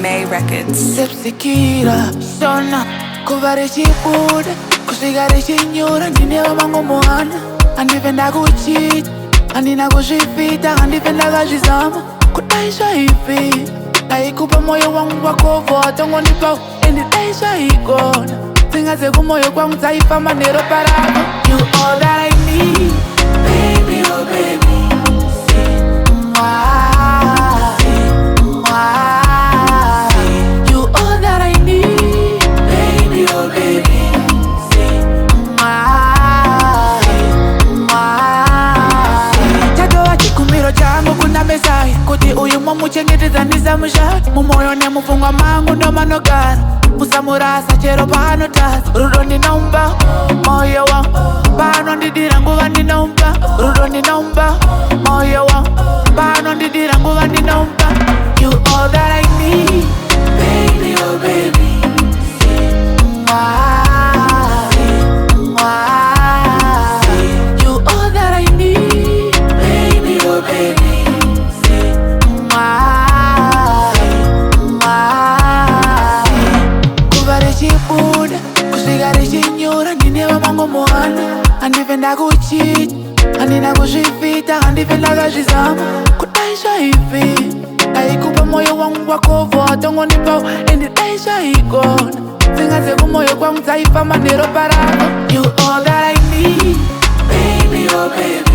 May Records. Sepsikira sona kuvare chibuda kusigare chinyura ndineva mangomuhana andipenda kuchita andina kuzvipita andipenda kazvizama kudaiswa ipi ndaikupa moyo wangu wakovo watongonipa endidaiswa igona tsingadze kumoyo kwangu dzaipa manhero parako. You all that I need, baby, oh baby. Kuti uyu momuchengetedza ndisamushata mumoyo nemupfungwa mangu ndomanogara musamurasa chero paanotadza rudo ndinomupa moyo wangu paanondidira nguva ndinomupa rudo ndinomupa moyo wangu paanondidira nguva ndinomupa. You all that I need, baby, oh baby. You all that I need, baby, oh baby. Chibuda kusigare chinyura ndineva mangomuhana andipenda kuchita andina kuzvipita andipenda kazvizama kudaiswa ipi ndaikupa moyo wangu wakovo watongonipa endidaiswa igona tsingadze kumoyo kwangu dzaipa manhero parako. You all that I need, baby, oh baby.